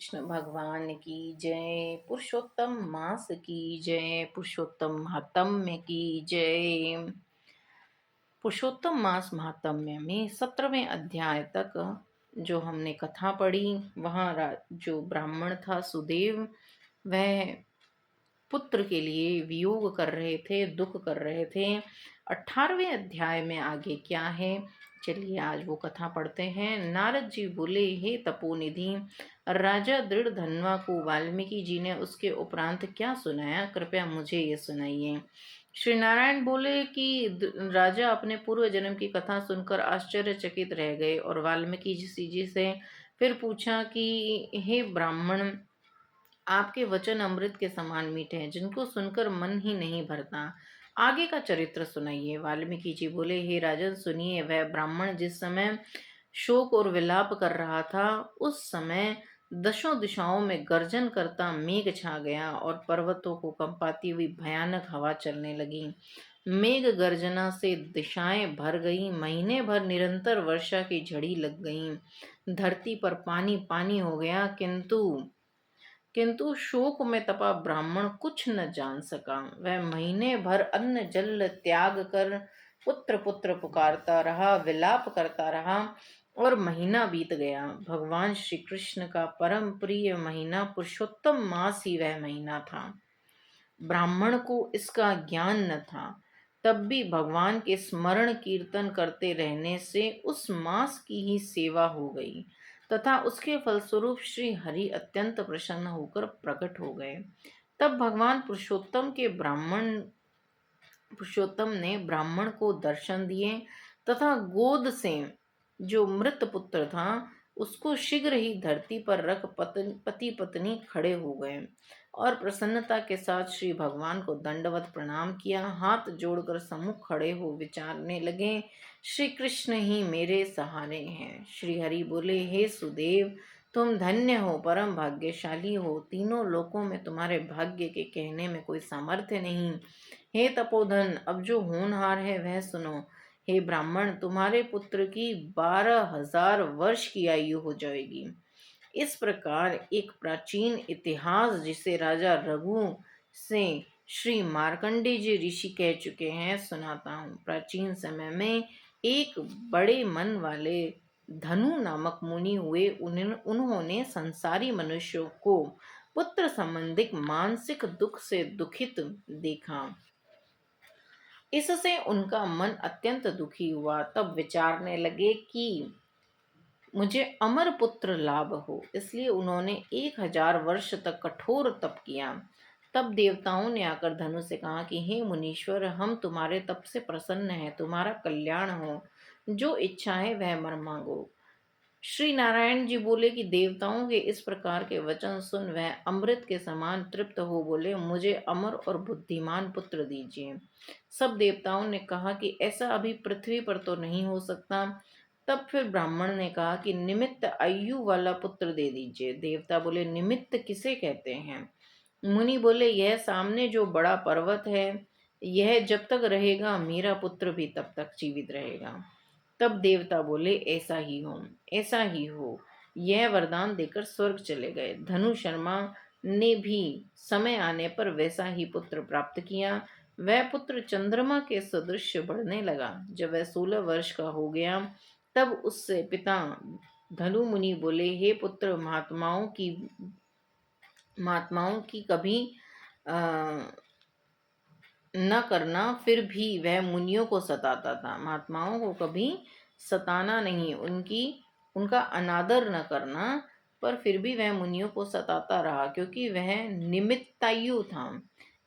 कृष्ण भगवान की जय। पुरुषोत्तम मास की जय। पुरुषोत्तम महात्म्य की जय। पुरुषोत्तम मास महात्म्य में 17वें अध्याय तक जो हमने कथा पढ़ी, वहाँ जो ब्राह्मण था सुदेव, वह पुत्र के लिए वियोग कर रहे थे, दुख कर रहे थे। 18वें अध्याय में आगे क्या है, चलिए आज वो कथा पढ़ते हैं। नारद जी बोले, हे तपोनिधि, राजा दृढ़ धनवा को वाल्मीकि जी ने उसके उपरांत क्या सुनाया, कृपया मुझे ये सुनाइए। श्री नारायण बोले कि राजा अपने पूर्व जन्म की कथा सुनकर आश्चर्यचकित रह गए और वाल्मीकि जी से फिर पूछा कि हे ब्राह्मण, आपके वचन अमृत के समान मीठे हैं, जिनको सुनकर मन ही नहीं भरता। आगे का चरित्र सुनाइए। वाल्मीकि जी बोले, हे राजन सुनिए। वह ब्राह्मण जिस समय शोक और विलाप कर रहा था, उस समय दशों दिशाओं में गर्जन करता मेघ छा गया और पर्वतों को कंपाती हुई भयानक हवा चलने लगी। मेघ गर्जना से दिशाएं भर गई, महीने भर निरंतर वर्षा की झड़ी लग गई, धरती पर पानी पानी हो गया, किंतु शोक में तपा ब्राह्मण कुछ न जान सका। वह महीने भर अन्न जल त्याग कर पुत्र पुत्र पुकारता रहा, विलाप करता रहा और महीना बीत गया। भगवान श्री कृष्ण का परम प्रिय महीना पुरुषोत्तम मास ही वह महीना था। ब्राह्मण को इसका ज्ञान न था, तब भी भगवान के स्मरण कीर्तन करते रहने से उस मास की ही सेवा हो गई तथा उसके फलस्वरूप श्री हरि अत्यंत प्रसन्न होकर प्रकट हो गए। तब भगवान पुरुषोत्तम ने ब्राह्मण को दर्शन दिए तथा गोद से जो मृत पुत्र था उसको शीघ्र ही धरती पर रख पति पत्नी खड़े हो गए और प्रसन्नता के साथ श्री भगवान को दंडवत प्रणाम किया। हाथ जोड़कर सम्मुख खड़े हो विचारने लगे, श्री कृष्ण ही मेरे सहारे हैं। श्री हरि बोले, हे सुदेव, तुम धन्य हो, परम भाग्यशाली हो। तीनों लोकों में तुम्हारे भाग्य के कहने में कोई सामर्थ्य नहीं। हे तपोधन, अब जो होनहार है वह सुनो। हे ब्राह्मण, तुम्हारे पुत्र की 12,000 वर्ष की आयु हो जाएगी। इस प्रकार एक प्राचीन इतिहास जिसे राजा रघु से श्री मार्कंडे जी ऋषि कह चुके हैं सुनाता हूँ। प्राचीन समय में एक बड़े मन वाले धनु नामक मुनि हुए। उन्होंने संसारी मनुष्यों को पुत्र संबंधित मानसिक दुख से दुखित देखा। इससे उनका मन अत्यंत दुखी हुआ। तब विचारने लगे कि मुझे अमर पुत्र लाभ हो, इसलिए उन्होंने 1,000 वर्ष तक कठोर तप किया। तब देवताओं ने आकर धनु से कहा कि हे मुनीश्वर, हम तुम्हारे तप से प्रसन्न हैं, तुम्हारा कल्याण हो, जो इच्छा है वह वर मांगो। श्री नारायण जी बोले कि देवताओं के इस प्रकार के वचन सुन वह अमृत के समान तृप्त हो बोले, मुझे अमर और बुद्धिमान पुत्र दीजिए। सब देवताओं ने कहा कि ऐसा अभी पृथ्वी पर तो नहीं हो सकता। तब फिर ब्राह्मण ने कहा कि निमित्त आयु वाला पुत्र दे दीजिए। देवता बोले, निमित्त किसे कहते हैं? मुनि बोले, यह सामने जो बड़ा पर्वत है, यह जब तक रहेगा मेरा पुत्र भी तब तक जीवित रहेगा। तब देवता बोले, ऐसा ही हो, ऐसा ही हो। यह वरदान देकर स्वर्ग चले गए। धनु शर्मा ने भी समय आने पर वैसा ही पुत्र प्राप्त किया। वह पुत्र चंद्रमा के सदृश बढ़ने लगा। जब वह 16 वर्ष का हो गया, तब उससे पिता धनु मुनि बोले, हे पुत्र, महात्माओं की कभी आ, न करना। फिर भी वह मुनियों को सताता था। महात्माओं को कभी सताना नहीं, उनका अनादर न करना, पर फिर भी वह मुनियों को सताता रहा, क्योंकि वह निमित्तायु था।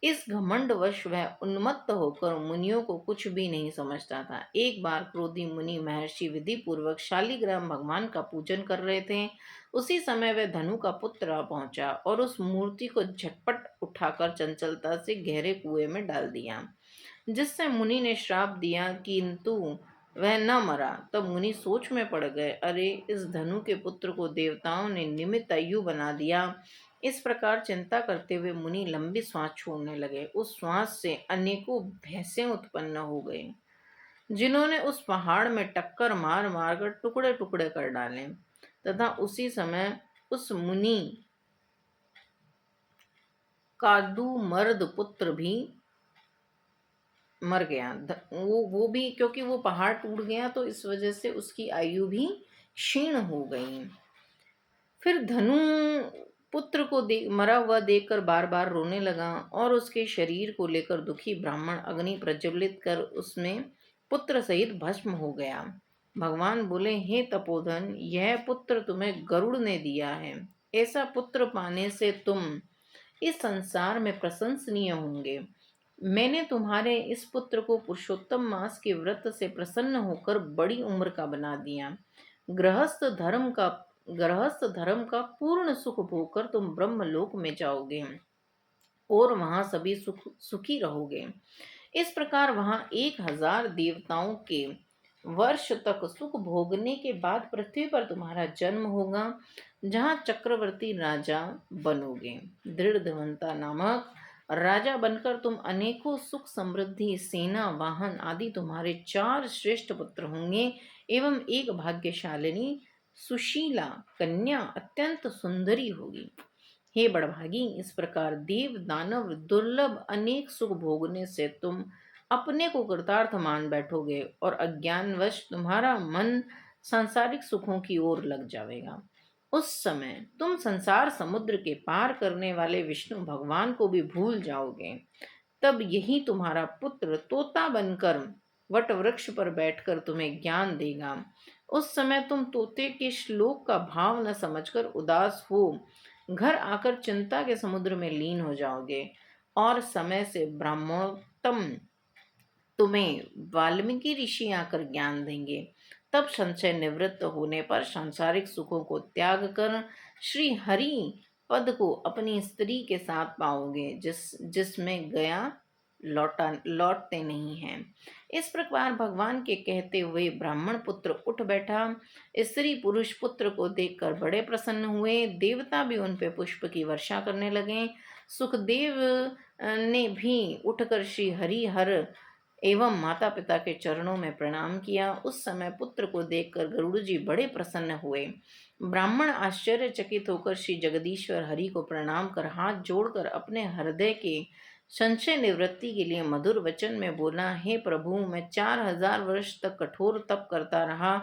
इस घमंडवश वह उन्मत्त होकर मुनियों को कुछ भी नहीं समझता था। एक बार क्रोधी मुनि महर्षि विधि पूर्वक शालिग्राम भगवान का पूजन कर रहे थे। उसी समय वह धनु का पुत्र आ पहुंचा और उस मूर्ति को झटपट उठाकर चंचलता से गहरे कुएं में डाल दिया, जिससे मुनि ने श्राप दिया, किंतु वह न मरा। तब मुनि सोच में पड़ गए, अरे, इस धनु के पुत्र को देवताओं ने निमित्त आयु बना दिया। इस प्रकार चिंता करते हुए मुनि लंबी श्वास छोड़ने लगे। उस श्वास से अनेकों भैंसें उत्पन्न हो गई, जिन्होंने उस पहाड़ में टक्कर मार मार कर टुकड़े टुकड़े कर डाले। तथा उसी समय उस मुनि कादू मर्द पुत्र भी मर गया। वो भी क्योंकि वो पहाड़ टूट गया तो इस वजह से उसकी आयु भी क्षीण हो गई। फिर धनु पुत्र को मरा हुआ देखकर बार बार रोने लगा और उसके शरीर को लेकर दुखी ब्राह्मण अग्नि प्रज्वलित कर उसमें पुत्र सहित भस्म हो गया। भगवान बोले, हे तपोधन, यह पुत्र तुम्हें गरुड़ ने दिया है। ऐसा पुत्र पाने से तुम इस संसार में प्रशंसनीय होंगे। मैंने तुम्हारे इस पुत्र को पुरुषोत्तम मास के व्रत से प्रसन्न होकर बड़ी उम्र का बना दिया। गृहस्थ धर्म का गृहस्थ धर्म का पूर्ण सुख भोगकर तुम ब्रह्मलोक में जाओगे और वहां सभी सुखी रहोगे। इस प्रकार वहां 1000 देवताओं के वर्ष तक सुख भोगने के बाद पृथ्वी पर तुम्हारा जन्म होगा, जहां चक्रवर्ती राजा बनोगे। दृढ़ नामक राजा बनकर तुम अनेकों सुख समृद्धि सेना वाहन आदि तुम्हारे 4 श्रेष्ठ पुत्र होंगे एवं एक भाग्यशालिनी सुशीला कन्या अत्यंत सुंदरी होगी। हे बड़भागी, इस प्रकार देव दानव दुर्लभ अनेक सुख भोगने से तुम अपने को कृतार्थ मान बैठोगे और अज्ञानवश तुम्हारा मन सांसारिक सुखों की ओर लग जाएगा। उस समय तुम संसार समुद्र के पार करने वाले विष्णु भगवान को भी भूल जाओगे। तब यही तुम्हारा पुत्र तोता बनकर वट वृक्ष पर बैठकर तुम्हें ज्ञान देगा। उस समय तुम तोते के श्लोक का भाव न समझकर उदास हो घर आकर चिंता के समुद्र में लीन हो जाओगे और समय से ब्राह्मणोत्तम तुम्हें वाल्मीकि ऋषि आकर ज्ञान देंगे। तब संशय निवृत्त होने पर सांसारिक सुखों को त्याग कर श्री हरि पद को अपनी स्त्री के साथ पाओगे, जिसमें गया लौटते नहीं हैं। इस प्रकार भगवान के कहते हुए ब्राह्मण पुत्र उठ बैठा। स्त्री पुरुष पुत्र को देखकर बड़े प्रसन्न हुए। देवता भी उन पे पुष्प की वर्षा करने लगे। सुखदेव ने भी उठकर श्री हरिहर एवं माता पिता के चरणों में प्रणाम किया। उस समय पुत्र को देखकर गरुड़ जी बड़े प्रसन्न हुए। ब्राह्मण आश्चर्यचकित होकर श्री जगदीश्वर हरि को प्रणाम कर हाथ जोड़कर अपने हृदय के संशय निवृत्ति के लिए मधुर वचन में बोला, हे प्रभु, मैं 4000 वर्ष तक कठोर तप करता रहा।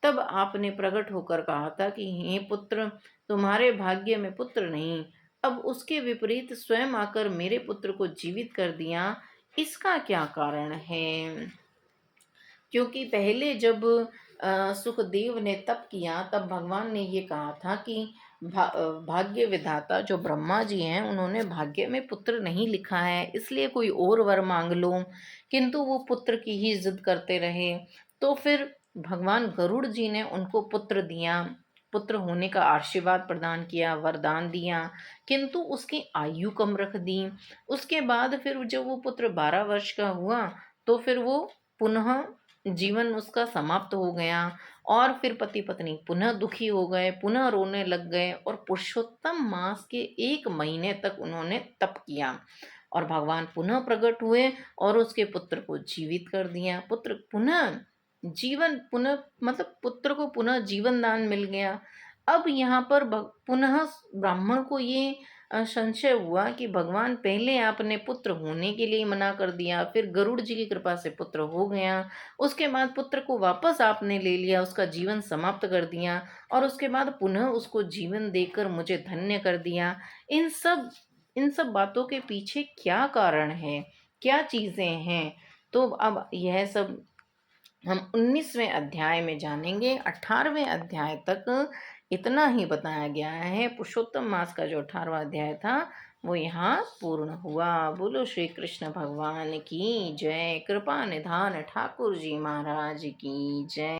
तब आपने प्रकट होकर कहा था कि हे पुत्र, तुम्हारे भाग्य में पुत्र नहीं। अब उसके विपरीत स्वयं आकर मेरे पुत्र को जीवित कर दिया। इसका क्या कारण है? क्योंकि पहले जब सुखदेव ने तप किया तब भगवान ने ये कहा था कि भाग्य विधाता जो ब्रह्मा जी हैं उन्होंने भाग्य में पुत्र नहीं लिखा है, इसलिए कोई और वर मांग लो। किंतु वो पुत्र की ही जिद करते रहे। तो फिर भगवान गरुड़ जी ने उनको पुत्र दिया, पुत्र होने का आशीर्वाद प्रदान किया, वरदान दिया, किंतु उसकी आयु कम रख दी। उसके बाद फिर जब वो पुत्र 12 वर्ष का हुआ तो फिर वो पुनः जीवन उसका समाप्त हो गया और फिर पति पत्नी पुनः दुखी हो गए, पुनः रोने लग गए और पुरुषोत्तम मास के 1 महीने तक उन्होंने तप किया और भगवान पुनः प्रकट हुए और उसके पुत्र को जीवित कर दिया। पुत्र पुनः जीवन पुनः मतलब पुत्र को पुनः जीवन दान मिल गया। अब यहाँ पर पुनः ब्राह्मण को ये संशय हुआ कि भगवान पहले आपने पुत्र होने के लिए मना कर दिया, फिर गरुड़ जी की कृपा से पुत्र हो गया, उसके बाद पुत्र को वापस आपने ले लिया, उसका जीवन समाप्त कर दिया और उसके बाद पुनः उसको जीवन देकर मुझे धन्य कर दिया। इन सब बातों के पीछे क्या कारण है, क्या चीजें हैं? तो अब यह सब हम 19वें अध्याय में जानेंगे। 18वें अध्याय तक इतना ही बताया गया है। पुरुषोत्तम मास का जो 18वां अध्याय था वो यहाँ पूर्ण हुआ। बोलो श्री कृष्ण भगवान की जय। कृपा निधान ठाकुर जी महाराज की जय।